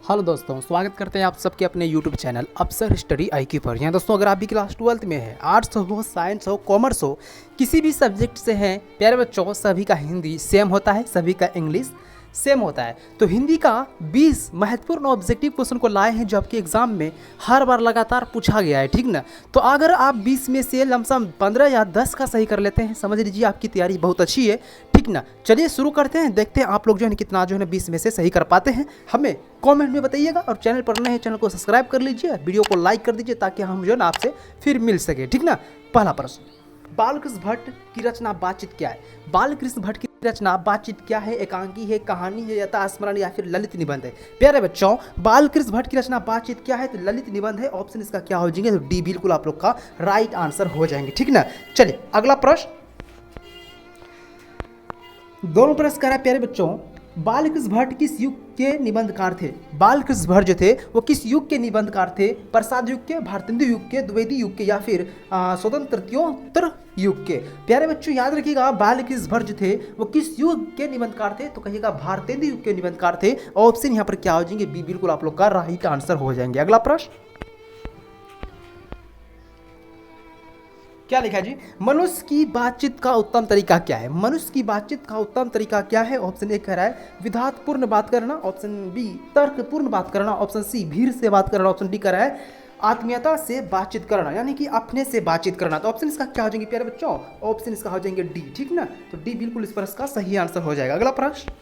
Hello दोस्तों, स्वागत करते हैं आप सबके अपने यूट्यूब चैनल अफसर स्टडी IQ पर। यहाँ दोस्तों अगर आप भी क्लास 12th में हैं, आर्ट्स हो, साइंस हो, कॉमर्स हो, किसी भी सब्जेक्ट से हैं प्यारे बच्चों, सभी का हिंदी सेम होता है, सभी का इंग्लिश सेम होता है। तो हिंदी का 20 महत्वपूर्ण ऑब्जेक्टिव क्वेश्चन को लाए हैं जो आपके एग्जाम में हर बार लगातार पूछा गया है, ठीक ना। तो अगर आप 20 में से लमसम 15 या 10 का सही कर लेते हैं, समझ लीजिए आपकी तैयारी बहुत अच्छी है, ठीक ना। चलिए शुरू करते हैं, देखते हैं आप लोग जो है कितना जो है 20 में से सही कर पाते हैं। हमें कमेंट में बताइएगा और चैनल पर नए हैं चैनल को सब्सक्राइब कर लीजिए, वीडियो को लाइक कर दीजिए ताकि हम जो है ना आपसे फिर मिल सके, ठीक ना। पहला प्रश्न, बालकृष्ण भट्ट की रचना बातचीत क्या है? बालकृष्ण भट्ट की रचना बातचीत क्या है? एकांकी है, कहानी है, यथा स्मरण या फिर ललित निबंध है? प्यारे बच्चों, बालकृष्ण भट्ट की रचना बातचीत क्या है? तो ललित निबंध है। ऑप्शन इसका क्या हो जाएंगे? तो डी बिल्कुल आप लोग का राइट आंसर हो जाएंगे, ठीक ना। चलिए अगला प्रश्न, दोनों प्रश्न कह रहा है प्यारे बच्चों, बालकृष्ण भट्ट किस युग के निबंधकार थे? बालकृष्ण भट्ट जो थे वो किस युग के निबंधकार थे? प्रसाद युग के, भारतेंदु युग के, द्विवेदी युग के या फिर स्वतंत्रोत्तर युग के? प्यारे बच्चों याद रखिएगा, बालकृष्ण भट्ट जो थे वो किस युग के निबंधकार थे? तो कहिएगा भारतेंदु युग के निबंधकार थे। ऑप्शन यहाँ पर क्या हो जाएंगे? बी बिल्कुल आप लोग का राइट आंसर हो जाएंगे। अगला प्रश्न क्या लिखा जी? मनुष्य की बातचीत का उत्तम तरीका क्या है? मनुष्य की बातचीत का उत्तम तरीका क्या है? ऑप्शन ए कह रहा है विधातपूर्ण बात करना, ऑप्शन बी तर्कपूर्ण बात करना, ऑप्शन सी भीड़ से बात करना, ऑप्शन डी कह रहा है आत्मीयता से बातचीत करना, यानी कि अपने से बातचीत करना। तो ऑप्शन इसका क्या हो जाएंगे प्यारे बच्चों? ऑप्शन इसका हो जाएंगे डी, ठीक ना। तो डी बिल्कुल इस प्रश्न का सही आंसर हो जाएगा। अगला प्रश्न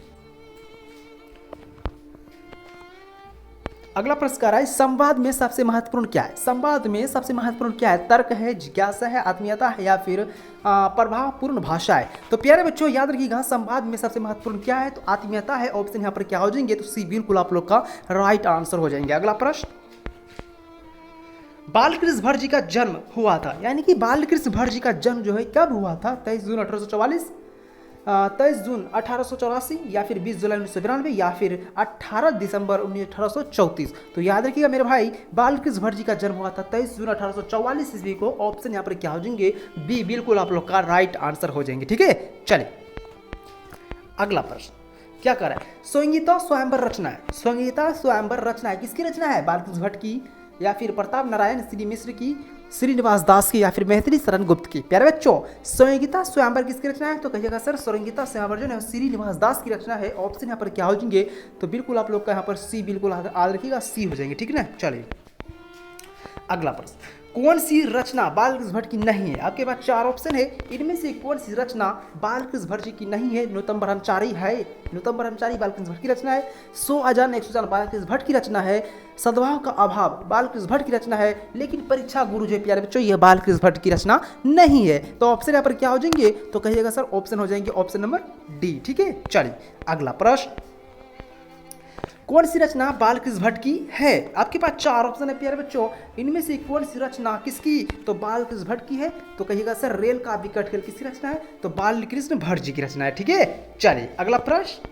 कह रहा है संवाद में सबसे महत्वपूर्ण क्या है? संवाद में सबसे महत्वपूर्ण क्या है? तर्क है, जिज्ञासा है, आत्मीयता है या फिर प्रभावपूर्ण भाषा है? तो प्यारे बच्चों याद रखिएगा, संवाद में सबसे महत्वपूर्ण क्या है? तो आत्मीयता है। ऑप्शन यहाँ पर क्या हो जाएंगे? तो सी बिल्कुल आप लोग का राइट आंसर हो जाएंगे। अगला प्रश्न, बालकृष्ण भट्ट जी का जन्म हुआ था, यानी कि बालकृष्ण भट्ट जी का जन्म जो है कब हुआ था? 23 जून 1844, 23 जून 1884 या फिर 20 जुलाई 1992 या फिर 18 दिसंबर 1834? तो याद रखिएगा मेरे भाई, बालकृष्ण भट्ट जी का जन्म हुआ था 23 जून 1844 ईस्वी को। ऑप्शन यहाँ पर क्या हो जाएंगे? बी बिल्कुल आप लोग का राइट आंसर हो जाएंगे, ठीक है। चलिए अगला प्रश्न क्या कर रहा है? स्वयंगीता स्वयंवर रचना है। स्वयंगीता स्वयंवर रचना है, किसकी रचना है? बालकृष्ण भट्ट की या फिर प्रताप नारायण श्री मिश्र की, श्रीनिवास दास की या फिर मैथिली शरण गुप्त की? प्यारे बच्चों, स्वयंगीता स्वयंवर किसकी रचना है? तो कहिएगा सर स्वयंगीता स्वयंवर जो है श्रीनिवास दास की रचना है। ऑप्शन यहाँ पर क्या हो जाएंगे? तो बिल्कुल आप लोग का यहाँ पर सी बिल्कुल याद रखिएगा, सी हो जाएंगे, ठीक ना। चलिए अगला प्रश्न, कौन सी रचना बालकृष्ण भट्ट की नहीं है? आपके पास 4 ऑप्शन है, इनमें से कौन सी रचना बालकृष्ण भट्ट जी की नहीं है? न्यूनतम ब्रह्मचारी है, न्यूनतम ब्रह्मचारी बालकृष्ण भट्ट की रचना है। 100 अजान 100 बालकृष्ण भट्ट की रचना है। सद्भाव का अभाव बालकृष्ण भट्ट की रचना है। लेकिन परीक्षा गुरु जो प्यारे बच्चों यह बालकृष्ण भट्ट की रचना नहीं है। तो ऑप्शन यहाँ पर क्या हो जाएंगे? तो कहिएगा सर ऑप्शन हो जाएंगे ऑप्शन नंबर डी, ठीक है। चलिए अगला प्रश्न, कौन सी रचना बालकृष्ण भट्ट की है? आपके पास 4 ऑप्शन है प्यारे बच्चों, इनमें से कौन सी रचना किसकी? तो बालकृष्ण भट्ट की है। तो कहिएगा सर रेल का विकट खेल किसकी रचना है? तो बालकृष्ण भट्ट जी की रचना है, ठीक है। चलिए अगला प्रश्न,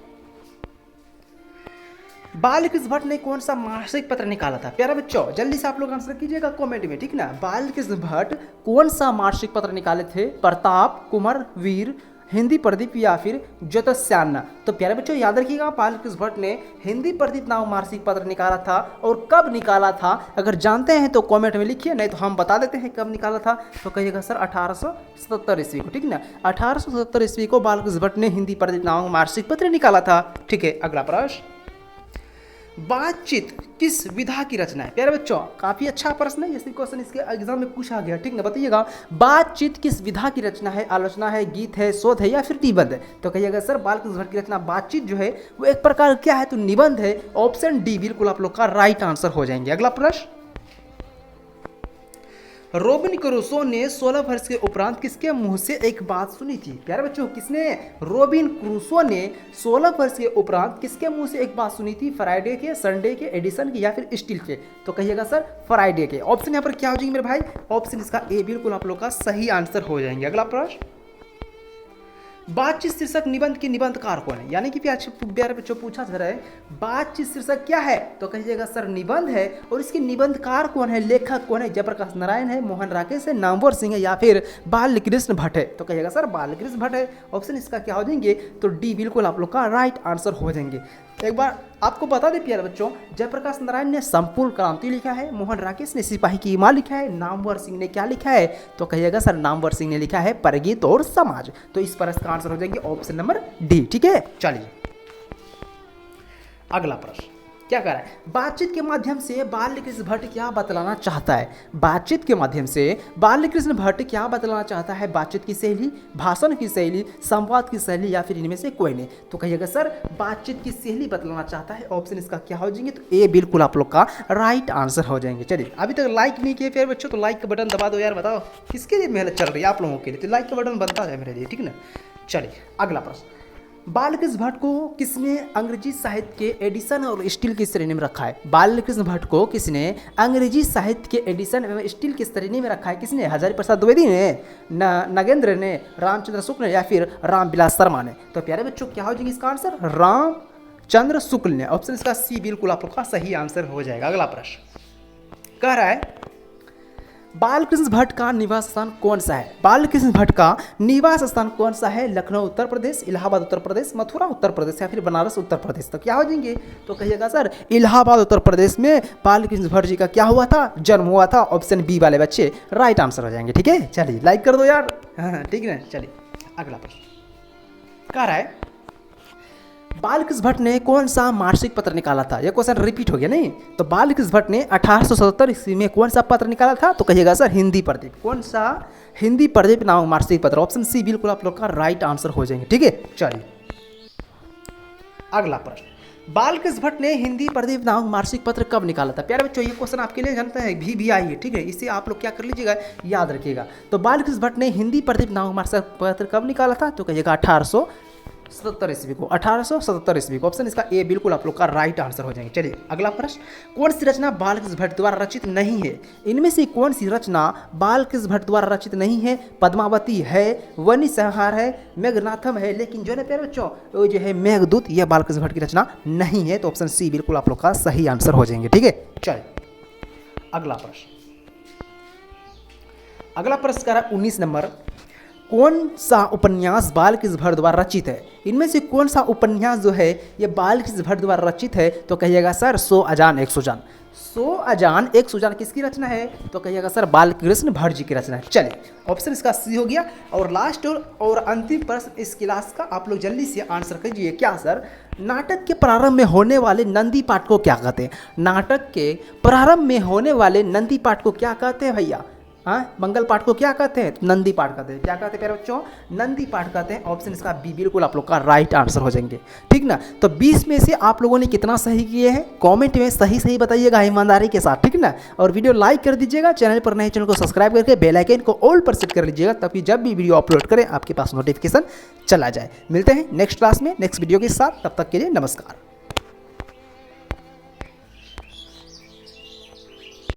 बालकृष्ण भट्ट ने कौन सा मासिक पत्र निकाला था? प्यारे बच्चों जल्दी से आप लोग आंसर कीजिएगा कमेंट में, ठीक ना। बालकृष्ण भट्ट कौन सा मासिक पत्र निकाले थे? प्रताप, कुमार, वीर, हिंदी प्रदीप या फिर ज्योतिषान्ना? तो प्यारे बच्चों याद रखिएगा, बालकृष्ण भट्ट ने हिंदी प्रदीप नाम मासिक पत्र निकाला था। और कब निकाला था? अगर जानते हैं तो कमेंट में लिखिए, नहीं तो हम बता देते हैं कब निकाला था। तो कहिएगा सर 1877 ईस्वी को, ठीक ना। 1877 ईस्वी को बालकृष्ण भट्ट ने हिंदी प्रदीप नाम मासिक पत्र निकाला था, ठीक है। अगला प्रश्न, बातचीत किस विधा की रचना है? प्यारे बच्चों काफी अच्छा प्रश्न है, जैसे क्वेश्चन इसके एग्जाम में पूछा गया, ठीक ना। बताइएगा बातचीत किस विधा की रचना है? आलोचना है, गीत है, शोध है या फिर निबंध है? तो कहिएगा सर बालकृष्ण भट्ट की रचना बातचीत जो है वो एक प्रकार क्या है? तो निबंध है। ऑप्शन डी बिल्कुल आप लोग का राइट आंसर हो जाएंगे। अगला प्रश्न, रोबिन क्रूसो ने 16 वर्ष के उपरांत किसके मुंह से एक बात सुनी थी? प्यारे बच्चों किसने? रोबिन क्रूसो ने 16 वर्ष के उपरांत किसके मुंह से एक बात सुनी थी? फ्राइडे के, संडे के, एडिसन के या फिर स्टील के? तो कहिएगा सर फ्राइडे के। ऑप्शन यहाँ पर क्या हो जाएंगे मेरे भाई? ऑप्शन इसका ए बिल्कुल आप लोग का सही आंसर हो जाएंगे। अगला प्रश्न, बातचीत शीर्षक निबंध के निबंधकार कौन है? यानी कि प्यारे बच्चों पूछा जा रहा है बातचीत शीर्षक क्या है? तो कहिएगा सर निबंध है। और इसके निबंधकार कौन है, लेखक कौन है? जयप्रकाश नारायण है, मोहन राकेश है, नामवर सिंह है या फिर बालकृष्ण भट्ट है? तो कहिएगा सर बालकृष्ण भट्ट है। ऑप्शन इसका क्या हो जाएंगे? तो डी बिल्कुल आप लोग का राइट आंसर हो जाएंगे। एक बार आपको बता दें प्यारे बच्चों, जयप्रकाश नारायण ने संपूर्ण क्रांति लिखा है, मोहन राकेश ने सिपाही की मां लिखा है, नामवर सिंह ने क्या लिखा है, तो कहिएगा सर नामवर सिंह ने लिखा है परगीत और समाज। तो इस पर इसका आंसर हो जाएंगे ऑप्शन नंबर डी। ठीक है, चलिए अगला प्रश्न क्या कर रहा है, बातचीत के माध्यम से बालकृष्ण भट्ट क्या बतलाना चाहता है। बातचीत के माध्यम से बालकृष्ण भट्ट क्या बतलाना चाहता है, बातचीत की शैली, भाषण की शैली, संवाद की शैली या फिर इनमें से कोई नहीं। तो कहिएगा सर बातचीत की शैली बतलाना चाहता है, ऑप्शन इसका क्या हो जाएंगे, तो ए बिल्कुल आप लोग का राइट आंसर हो जाएंगे। चलिए अभी तक लाइक नहीं किए फिर बच्चों तो लाइक का बटन दबा दो यार, बताओ किसके लिए मेहनत चल रही है आप लोगों के लिए, तो लाइक का बटन बनता है मेरे लिए, ठीक ना। चलिए अगला प्रश्न, बालकृष्ण भट्ट को किसने अंग्रेजी साहित्य के एडिशन और स्टील की श्रेणी में रखा है। बालकृष्ण भट्ट को किसने अंग्रेजी साहित्य के एडिशन एवं स्टील की श्रेणी में रखा है, किसने, हजारी प्रसाद द्विवेदी ने, नगेंद्र ने, रामचंद्र शुक्ल ने या फिर रामविलास शर्मा ने। तो प्यारे बच्चों क्या हो जाएगी इसका आंसर, रामचंद्र शुक्ल ने। ऑप्शन इसका सी बिल्कुल आप लोग का सही आंसर हो जाएगा। अगला प्रश्न कह रहा है बालकृष्ण भट्ट का निवास स्थान कौन सा है। बालकृष्ण भट्ट का निवास स्थान कौन सा है, लखनऊ उत्तर प्रदेश, इलाहाबाद उत्तर प्रदेश, मथुरा उत्तर प्रदेश या फिर बनारस उत्तर प्रदेश। तो क्या हो जाएंगे, तो कहिएगा सर इलाहाबाद उत्तर प्रदेश में बालकृष्ण भट्ट जी का क्या हुआ था, जन्म हुआ था। ऑप्शन बी वाले बच्चे राइट आंसर हो जाएंगे। ठीक है, चलिए लाइक कर दो यार, हाँ ठीक है। चलिए अगला प्रश्न कह रहा है बालकृष्ण भट्ट ने कौन सा मासिक पत्र निकाला था। यह क्वेश्चन रिपीट हो गया नहीं, तो बालकृष्ण भट्ट ने 1877 ईस्वी में कौन सा पत्र निकाला था, तो कहिएगा सर हिंदी प्रदीप। कौन सा, हिंदी प्रदीप नामक मासिक पत्र। ऑप्शन सी बिल्कुल आप लोग का राइट आंसर हो जाएंगे। ठीक है, चलिए अगला प्रश्न, बालकृष्ण भट्ट ने हिंदी प्रदीप नामक मासिक पत्र कब निकाला था। प्यारे बच्चों ये क्वेश्चन आपके लिए जानते हैं भी आई है, ठीक है, इसे आप लोग क्या कर लीजिएगा, याद रखिएगा। तो बालकृष्ण भट्ट ने हिंदी प्रदीप नामक मासिक पत्र कब निकाला था, तो कहिएगा 1877 ईस्वी को, 1877 ईस्वी को। ऑप्शन इसका ए बिल्कुल आप लोग का राइट आंसर हो जाएंगे। चलिए अगला प्रश्न, कौन सी रचना बालकृष्ण भट्ट द्वारा रचित नहीं है। इनमें से कौन सी रचना बालकृष्ण भट्ट द्वारा रचित नहीं है। पद्मावती है, वनी संहार है, मेघनाथम है, लेकिन जो है प्यारे बच्चों वो जो है मेघदूत, यह बालकृष्ण भट्ट की रचना नहीं है। तो ऑप्शन सी बिल्कुल आप लोग का सही आंसर हो जाएंगे। ठीक है, चलिए अगला प्रश्न, अगला प्रश्न का 19 नंबर, कौन सा उपन्यास बालकृष्ण भट्ट द्वारा रचित है। इनमें से कौन सा उपन्यास जो है ये बालकृष्ण भट्ट द्वारा रचित है, तो कहिएगा सर 100 अजान 1 सुजान। 100 अजान 1 सुजान किसकी रचना है, तो कहिएगा सर बालकृष्ण भट्ट जी की रचना है। चलिए ऑप्शन इसका सी हो गया। और लास्ट और अंतिम प्रश्न इस क्लास का आप लोग जल्दी से आंसर कीजिए। क्या सर, नाटक के प्रारंभ में होने वाले नंदी पाठ को क्या कहते हैं। नाटक के प्रारंभ में होने वाले नंदी पाठ को क्या कहते हैं भैया, हाँ मंगल पाठ को क्या कहते हैं, नंदी पाठ कहते हैं। क्या कहते हैं प्यारे बच्चों, नंदी पाठ कहते हैं। ऑप्शन इसका बी बिल्कुल आप लोग का राइट आंसर हो जाएंगे। ठीक ना, तो 20 में से आप लोगों ने कितना सही किए हैं कमेंट में सही बताइएगा ईमानदारी के साथ। ठीक ना, और वीडियो लाइक कर दीजिएगा, चैनल पर नए चैनल को सब्सक्राइब करके बेल आइकन को ऑल पर सेट कर लीजिएगा, ताकि जब भी वीडियो अपलोड करें आपके पास नोटिफिकेशन चला जाए। मिलते हैं नेक्स्ट क्लास में नेक्स्ट वीडियो के साथ, तब तक के लिए नमस्कार।